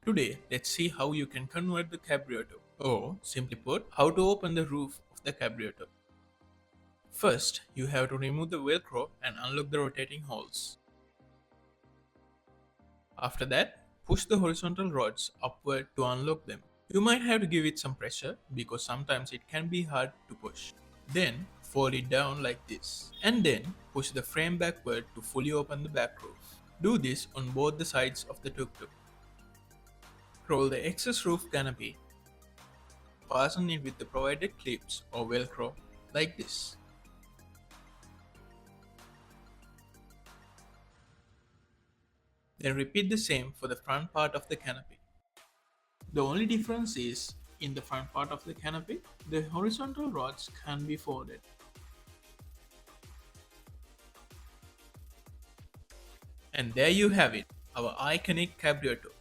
Today, let's see how you can convert the Cabriotuk, or simply put, how to open the roof of the Cabriotuk. First, you have to remove the velcro and unlock the rotating holes. After that, push the horizontal rods upward to unlock them. You might have to give it some pressure because sometimes it can be hard to push. Then, fold it down like this. And then, push the frame backward to fully open the back roof. Do this on both the sides of the tuk-tuk. Roll the excess roof canopy. Fasten it with the provided clips or velcro like this. Then repeat the same for the front part of the canopy. The only difference is, in the front part of the canopy, the horizontal rods can be folded. And there you have it, our iconic Cabriotuk.